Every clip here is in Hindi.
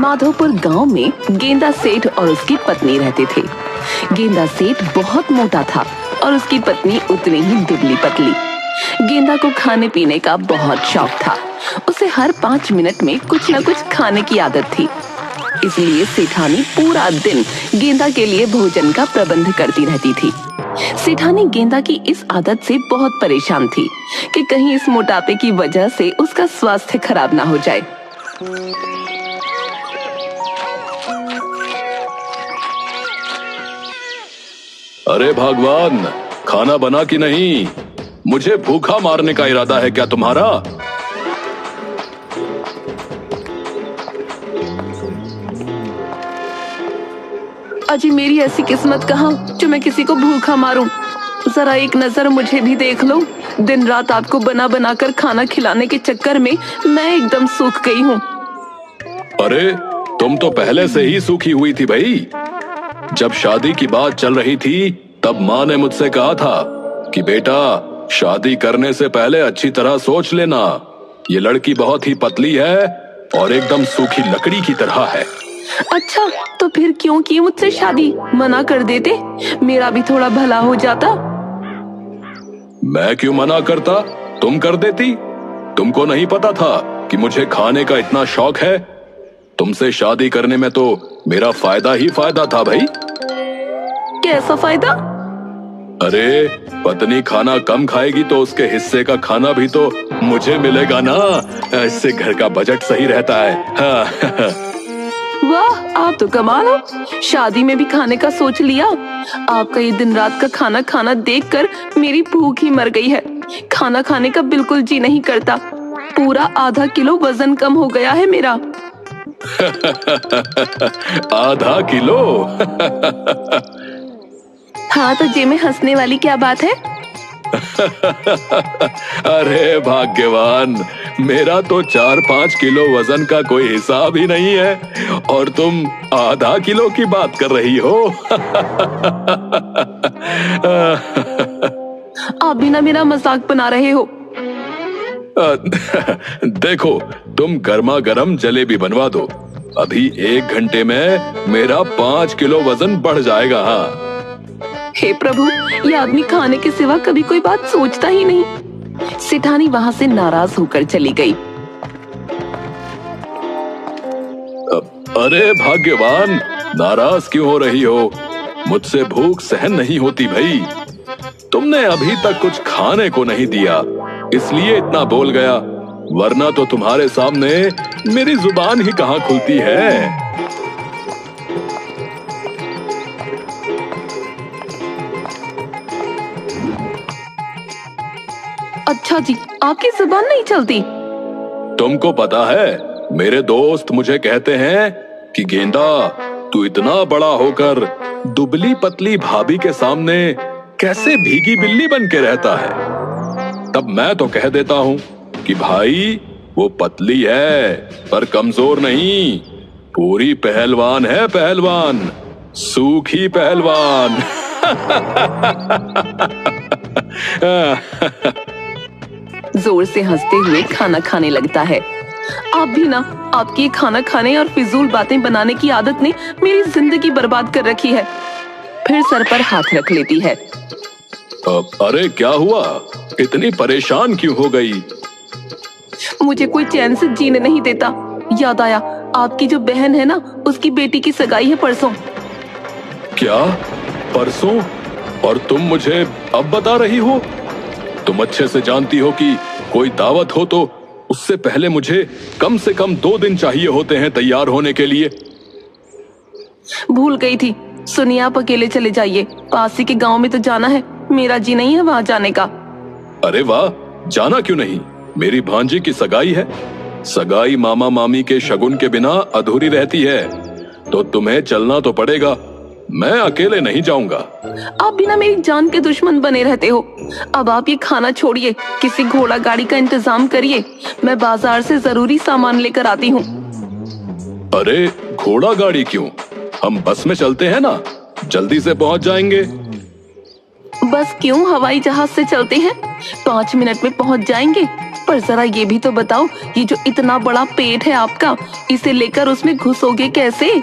माधोपुर गांव में गेंदा सेठ और उसकी पत्नी रहते थे। गेंदा सेठ बहुत मोटा था और उसकी पत्नी उतनी ही दुबली पतली। गेंदा को खाने पीने का बहुत शौक था। उसे हर 5 मिनट में कुछ न कुछ खाने की आदत थी। इसलिए सेठानी पूरा दिन गेंदा के लिए भोजन का प्रबंध करती रहती थी। सेठानी गेंदा की इस आदत से बहुत परेशान थी कि कहीं इस मोटापे की वजह से उसका स्वास्थ्य खराब ना हो जाए। अरे भगवान, खाना बना कि नहीं? मुझे भूखा मारने का इरादा है क्या तुम्हारा? अजी मेरी ऐसी किस्मत कहाँ जो मैं किसी को भूखा मारूं। जरा एक नजर मुझे भी देख लो। दिन रात आपको बना बना कर खाना खिलाने के चक्कर में मैं एकदम सूख गई हूँ। अरे तुम तो पहले से ही सूखी हुई थी भाई। जब शादी की बात चल रही थी तब माँ ने मुझसे कहा था कि बेटा, शादी करने से पहले अच्छी तरह सोच लेना। ये लड़की बहुत ही पतली है और एकदम सूखी लकड़ी की तरह है। अच्छा, तो फिर क्यों की मुझसे शादी? मना कर देते, मेरा भी थोड़ा भला हो जाता। मैं क्यों मना करता? तुम कर देती। तुमको नहीं पता था कि मुझे खाने का इतना शौक है? तुमसे शादी करने में तो मेरा फायदा ही फायदा था भाई। कैसा फायदा? अरे पत्नी खाना कम खाएगी तो उसके हिस्से का खाना भी तो मुझे मिलेगा ना। इससे घर का बजट सही रहता है। हाँ। वाह, आप तो कमाल हो। शादी में भी खाने का सोच लिया। आपका ये दिन रात का खाना खाना देखकर मेरी भूख ही मर गई है। खाना खाने का बिल्कुल जी नहीं करता। पूरा आधा किलो वजन कम हो गया है मेरा। आधा किलो? हाँ, तो जे में हंसने वाली क्या बात है? अरे भाग्यवान, मेरा तो 4-5 किलो वजन का कोई हिसाब ही नहीं है और तुम आधा किलो की बात कर रही हो। आप भी ना मेरा मजाक बना रहे हो। देखो, तुम गर्मा गर्म जलेबी बनवा दो। अभी 1 घंटे में मेरा 5 किलो वजन बढ़ जाएगा। हाँ। हे प्रभु, ये आदमी खाने के सिवा कभी कोई बात सोचता ही नहीं। सेठानी वहां से नाराज होकर चली गई। अरे भाग्यवान, नाराज क्यों हो रही हो? मुझसे भूख सहन नहीं होती भाई। तुमने अभी तक कुछ खाने को नहीं दिया, इसलिए इतना बोल गया, वरना तो तुम्हारे सामने मेरी जुबान ही कहाँ खुलती है। अच्छा जी, आपकी जुबान नहीं चलती? तुमको पता है, मेरे दोस्त मुझे कहते हैं कि गेंदा, तू इतना बड़ा होकर दुबली पतली भाभी के सामने कैसे भीगी बिल्ली बन के रहता है। तब मैं तो कह देता हूँ कि भाई, वो पतली है पर कमजोर नहीं, पूरी पहलवान है, पहलवान, सूखी पहलवान। जोर से हंसते हुए खाना खाने लगता है। आप भी ना, आपकी खाना खाने और फिजूल बातें बनाने की आदत ने मेरी जिंदगी बर्बाद कर रखी है। फिर सर पर हाथ रख लेती है। अरे क्या हुआ? इतनी परेशान क्यों हो गई? मुझे कोई चैन से जीने नहीं देता। याद आया, आपकी जो बहन है ना, उसकी बेटी की सगाई है परसों। क्या? परसों? और तुम मुझे अब बता रही हो? तुम अच्छे से जानती हो कि कोई दावत हो तो उससे पहले मुझे कम से कम 2 दिन चाहिए होते हैं तैयार होने के लिए। भूल गई थी। सुनिए, आप अकेले चले जाइए। पास ही के गांव में तो जाना है, मेरा जी नहीं है वहां जाने का। अरे वाह, जाना क्यों नहीं? मेरी भांजी की सगाई है। सगाई मामा मामी के शगुन के बिना अधूरी रहती है, तो तुम्हें चलना तो पड़ेगा। मैं अकेले नहीं जाऊंगा। आप भी ना मेरी जान के दुश्मन बने रहते हो। अब आप ये खाना छोड़िए, किसी घोड़ा गाड़ी का इंतजाम करिए। मैं बाजार से जरूरी सामान लेकर आती हूँ। अरे घोड़ा गाड़ी क्यों? हम बस में चलते हैं ना, जल्दी से पहुंच जाएंगे। बस क्यों, हवाई जहाज से चलते हैं, 5 मिनट में पहुंच जाएंगे। पर जरा ये भी तो बताओ, ये जो इतना बड़ा पेट है आपका, इसे लेकर उसमें घुसोगे कैसे?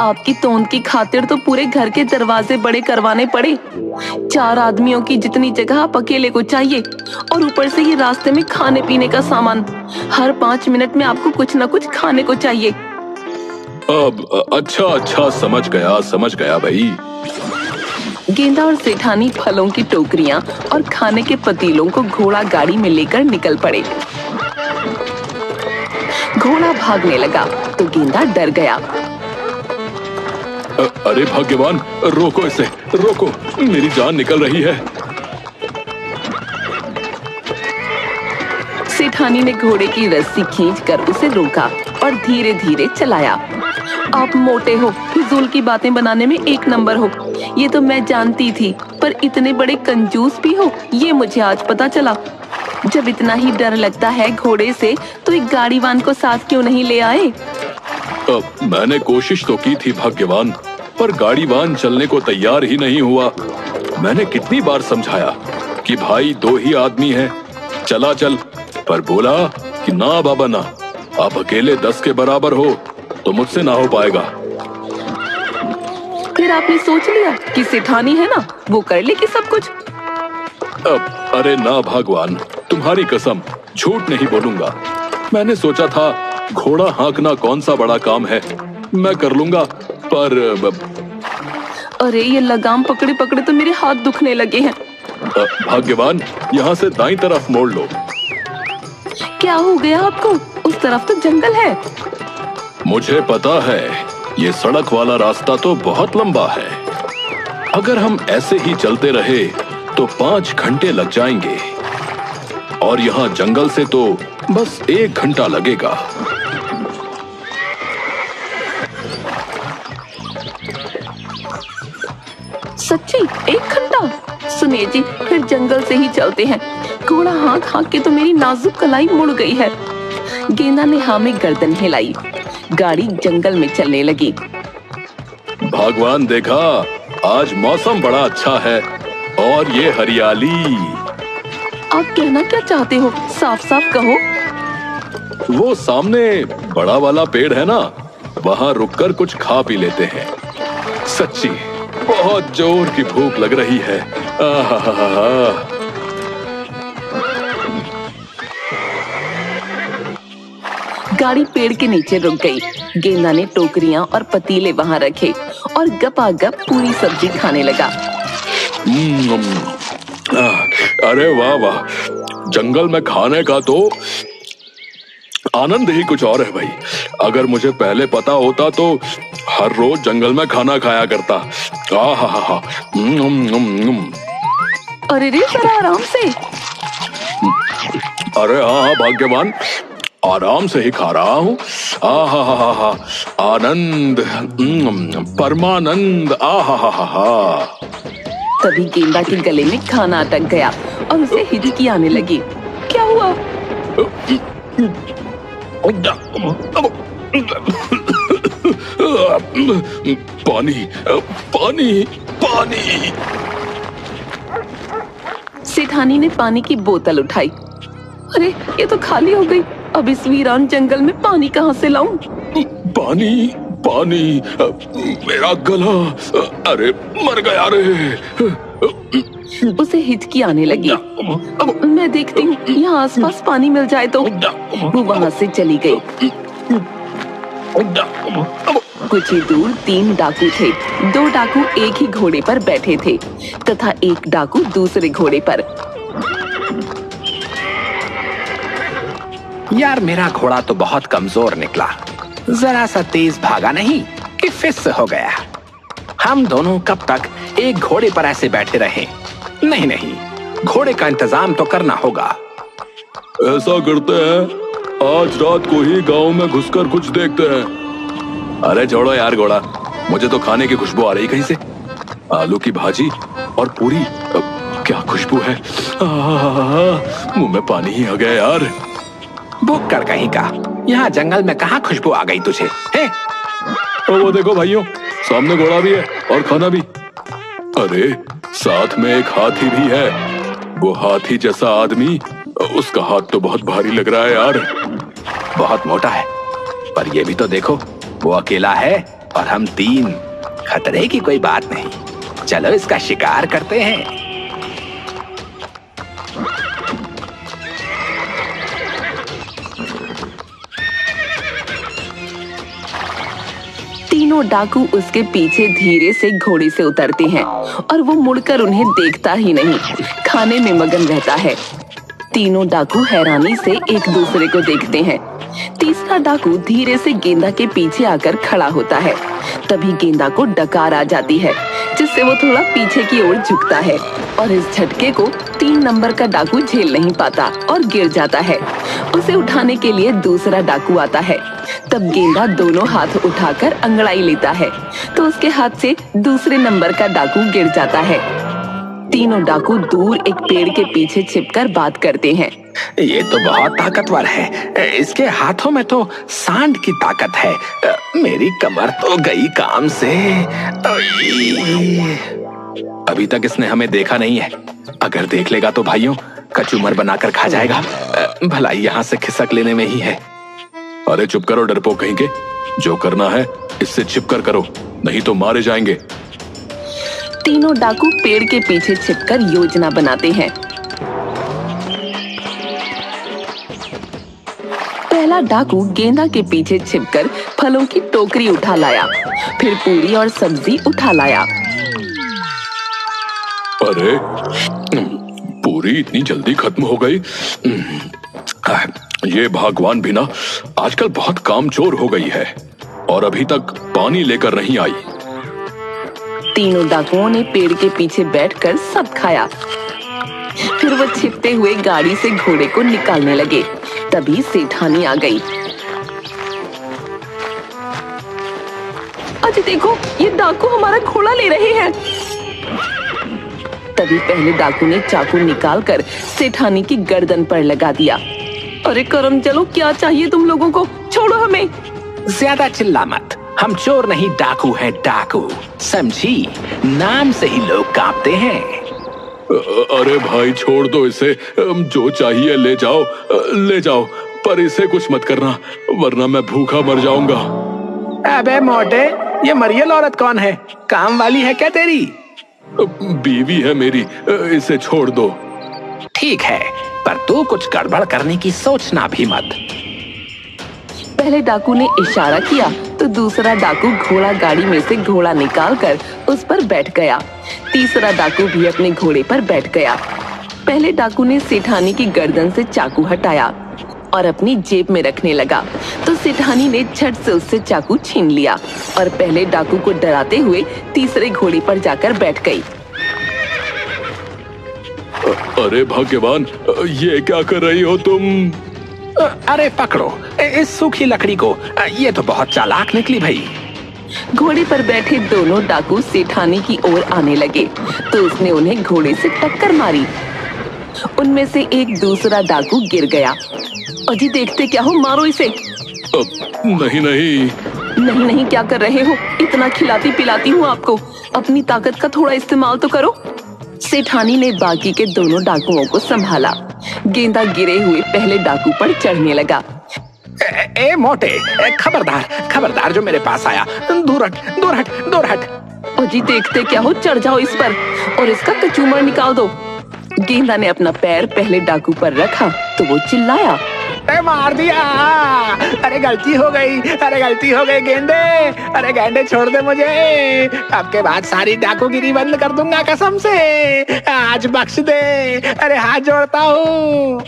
आपकी तोंद की खातिर तो पूरे घर के दरवाजे बड़े करवाने पड़े। 4 आदमियों की जितनी जगह आप अकेले को चाहिए, और ऊपर से ये रास्ते में खाने पीने का सामान। हर 5 मिनट में आपको कुछ न कुछ खाने को चाहिए। अब अच्छा समझ गया भाई। गेंदा और सेठानी फलों की टोकरियां और खाने के पतीलों को घोड़ा गाड़ी में लेकर निकल पड़े। घोड़ा भागने लगा तो गेंदा डर गया। अरे भाग्यवान, रोको इसे, रोको, मेरी जान निकल रही है। सेठानी ने घोड़े की रस्सी खींचकर उसे रोका और धीरे धीरे चलाया। आप मोटे हो, फिजूल की बातें बनाने में 1 नंबर हो, ये तो मैं जानती थी, पर इतने बड़े कंजूस भी हो, ये मुझे आज पता चला। जब इतना ही डर लगता है घोड़े से, तो एक गाड़ीवान को साथ क्यों नहीं ले आए? मैंने कोशिश तो की थी भाग्यवान, पर गाड़ीवान चलने को तैयार ही नहीं हुआ। मैंने कितनी बार समझाया कि भाई 2 ही आदमी हैं, चला चल, पर बोला कि ना बाबा ना, आप अकेले 10 के बराबर हो तो मुझसे ना हो पाएगा। फिर आपने सोच लिया कि सेठानी है ना, वो कर लेगी सब कुछ। अरे ना भगवान, तुम्हारी कसम, झूठ नहीं बोलूंगा। मैंने सोचा था घोड़ा हाँकना कौन सा बड़ा काम है, मैं कर लूंगा, पर अरे ये लगाम पकड़े पकड़े तो मेरे हाथ दुखने लगे हैं। भाग्यवान, यहाँ से दाईं तरफ मोड़ लो। क्या हो गया आपको? उस तरफ तो जंगल है। मुझे पता है, ये सड़क वाला रास्ता तो बहुत लंबा है। अगर हम ऐसे ही चलते रहे तो 5 घंटे लग जाएंगे, और यहाँ जंगल से तो बस 1 घंटा लगेगा। सच्ची 1 घंटा? सुनिए जी, फिर जंगल से ही चलते हैं। घोड़ा हाँक हाँक के तो मेरी नाजुक कलाई मुड़ गई है। गेंदा ने हाँ में गर्दन हिलाई। गाड़ी जंगल में चलने लगी। भगवान देखा, आज मौसम बड़ा अच्छा है, और ये हरियाली। आप कहना क्या चाहते हो? साफ साफ कहो। वो सामने बड़ा वाला पेड़ है ना, वहाँ रुककर कुछ खा पी लेते हैं। सच्ची बहुत जोर की भूख लग रही है। आहा। गाड़ी पेड़ के नीचे रुक गई। गेंदा ने टोकरियां और पतीले वहां रखे और गपागप पूरी सब्जी खाने लगा। अरे वाह वाह, जंगल में खाने का तो आनंद ही कुछ और है भाई। अगर मुझे पहले पता होता तो हर रोज जंगल में खाना खाया करता। आहा। अरे रे, जरा आराम से। अरे हाँ भाग्यवान, आराम से ही खा रहा हूँ। आहा, आनंद, परमानंद। आहा। तभी गेंदा के गले में खाना अटक गया और उसे हिचकी आने लगी। क्या हुआ? पानी, पानी, पानी। सेठानी ने पानी की बोतल उठाई। अरे ये तो खाली हो गई। अब इस वीरान जंगल में पानी कहाँ से लाऊं? पानी, पानी, मेरा गला, अरे मर गया रे। उसे हिचकी आने लगी। मैं देखती हूँ यहाँ आसपास पानी मिल जाए तो। वो वहाँ से चली गई। कुछ ही दूर 3 डाकू थे। 2 डाकू एक ही घोड़े पर बैठे थे तथा एक डाकू दूसरे घोड़े पर। यार, मेरा घोड़ा तो बहुत कमजोर निकला, जरा सा तेज भागा नहीं कि फिस हो गया। हम दोनों कब तक एक घोड़े पर ऐसे बैठे रहे? नहीं, घोड़े का इंतजाम तो करना होगा। ऐसा करते हैं, आज रात को ही गांव में घुसकर कुछ देखते हैं। अरे छोड़ो यार घोड़ा, मुझे तो खाने की खुशबू आ रही कहीं से। आलू की भाजी और पूरी, क्या खुशबू है। मुंह में पानी ही आ गया यार। भूख कर कहीं का, यहाँ जंगल में कहाँ खुशबू आ गई तुझे? वो देखो भाइयों, सामने घोड़ा भी है और खाना भी। अरे साथ में एक हाथी भी है। वो हाथी जैसा आदमी उसका हाथ तो बहुत भारी लग रहा है यार। बहुत मोटा है, पर ये भी तो देखो, वो अकेला है और हम 3। खतरे की कोई बात नहीं, चलो इसका शिकार करते हैं। तीनों डाकू उसके पीछे धीरे से घोड़े से उतरते हैं और वो मुड़कर उन्हें देखता ही नहीं, खाने में मगन रहता है। तीनों डाकू हैरानी से एक दूसरे को देखते हैं। तीसरा डाकू धीरे से गेंदा के पीछे आकर खड़ा होता है। तभी गेंदा को डकार आ जाती है, जिससे वो थोड़ा पीछे की ओर झुकता है और इस झटके को 3 नंबर का डाकू झेल नहीं पाता और गिर जाता है। उसे उठाने के लिए दूसरा डाकू आता है। तब गेंदा दोनों हाथ उठाकर अंगड़ाई लेता है तो उसके हाथ से दूसरे नंबर का डाकू गिर जाता है। तीनों डाकू दूर एक पेड़ के पीछे छिपकर बात करते हैं। ये तो बहुत ताकतवर है, इसके हाथों में तो सांड की ताकत है। मेरी कमर तो गई काम से। अभी तक इसने हमें देखा नहीं है, अगर देख लेगा तो भाइयों कचूमर बनाकर खा जाएगा। भलाई यहाँ से खिसक लेने में ही है। अरे चुप करो डरपोक कहीं के, जो करना है इससे छिपकर करो, नहीं तो मारे जाएंगे। तीनों डाकू पेड़ के पीछे छिपकर योजना बनाते हैं। पहला डाकू गेंदा के पीछे छिपकर फलों की टोकरी उठा लाया, फिर पूरी और सब्जी उठा लाया। अरे पूरी इतनी जल्दी खत्म हो गई। ये भगवान भी ना आजकल बहुत कामचोर हो गई है और अभी तक पानी लेकर नहीं आई। तीनों डाकुओं ने पेड़ के पीछे बैठकर सब खाया। फिर वो छिपते हुए गाड़ी से घोड़े को निकालने लगे। तभी सेठानी आ गई। अजी देखो, ये डाकू हमारा घोड़ा ले रहे हैं। तभी पहले डाकू ने चाकू निकालकर सेठानी की गर्दन पर लगा दिया। अरे करम चलो, क्या चाहिए तुम लोगों को? छोड़ो हमें। ज्यादा चिल्ला मत, हम चोर नहीं डाकू हैं, डाकू समझी? नाम से ही लोग कांपते हैं। अरे भाई छोड़ दो इसे, जो चाहिए ले जाओ, ले जाओ, पर इसे कुछ मत करना वरना मैं भूखा मर जाऊंगा। अबे मोटे, ये मरियल औरत कौन है? काम वाली है क्या तेरी? बीवी है मेरी, इसे छोड़ दो। ठीक है, पर तू कुछ गड़बड़ करने की सोचना भी मत। पहले डाकू ने इशारा किया तो दूसरा डाकू घोड़ा गाड़ी में से घोड़ा निकालकर उस पर बैठ गया। तीसरा डाकू भी अपने घोड़े पर बैठ गया। पहले डाकू ने सेठानी की गर्दन से चाकू हटाया और अपनी जेब में रखने लगा तो सेठानी ने झट से उससे चाकू छीन लिया और पहले डाकू को डराते हुए तीसरे घोड़े पर जाकर बैठ गई। अरे भाग्यवान, ये क्या कर रही हो तुम? अरे पकड़ो इस सूखी लकड़ी को, ये तो बहुत चालाक निकली भाई। घोड़े पर बैठे दोनों डाकू सेठानी की ओर आने लगे तो उसने उन्हें घोड़े से टक्कर मारी। उनमें से एक दूसरा डाकू गिर गया। अजी देखते क्या हो, मारो इसे। नहीं नहीं नहीं नहीं, क्या कर रहे हो? इतना खिलाती पिलाती हूँ आपको, अपनी ताकत का थोड़ा इस्तेमाल तो करो। सेठानी ने बाकी के दोनों डाकुओं को संभाला। गेंदा गिरे हुए पहले डाकू पर चढ़ने लगा। ए मोटे, खबरदार खबरदार, जो मेरे पास आया, दूर हट दूर हट दूर हट। अजी देखते क्या हो, चढ़ जाओ इस पर और इसका कचूमर निकाल दो। गेंदा ने अपना पैर पहले डाकू पर रखा तो वो चिल्लाया, मार दिया। अरे गलती हो गई, अरे गलती हो गई गेंदे, अरे गेंदे छोड़ दे मुझे, अब के बाद सारी डाकूगिरी बंद कर दूंगा कसम से, आज बख्श दे, अरे हाथ जोड़ता हूँ।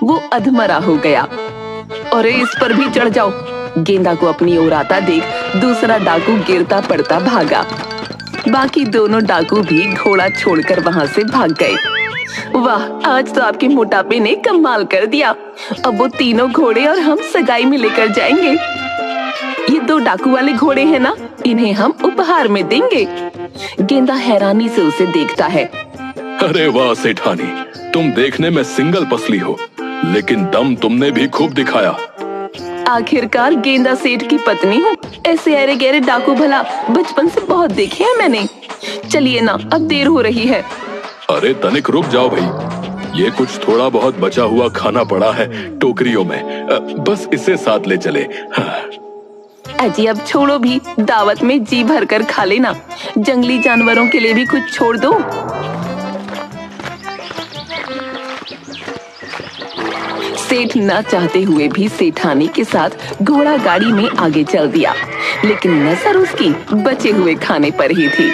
वो अधमरा हो गया। अरे इस पर भी चढ़ जाओ। गेंदा को अपनी ओर आता देख दूसरा डाकू गिरता पड़ता भागा। बाकी दोनों डाकू भी घोड़ा छोड़कर वहां से भाग गए। वाह, आज तो आपके मोटापे ने कमाल कर दिया। अब वो तीनों घोड़े और हम सगाई में लेकर जाएंगे। ये 2 डाकू वाले घोड़े हैं ना, इन्हें हम उपहार में देंगे। गेंदा हैरानी से उसे देखता है। अरे वाह सेठानी, तुम देखने में सिंगल पसली हो, लेकिन दम तुमने भी खूब दिखाया। आखिरकार गेंदा सेठ की पत्नी हूँ। ऐसे अरे गहरे डाकू भला बचपन से बहुत देखे हैं मैंने। चलिए ना, अब देर हो रही है। अरे तनिक रुक जाओ भाई, ये कुछ थोड़ा बहुत बचा हुआ खाना पड़ा है टोकरियों में, बस इसे साथ ले चले। हाँ। अजी अब छोड़ो भी, दावत में जी भर कर खा लेना, जंगली जानवरों के लिए भी कुछ छोड़ दो। सेठ न चाहते हुए भी सेठानी के साथ घोड़ा गाड़ी में आगे चल दिया, लेकिन नजर उसकी बचे हुए खाने पर ही थी।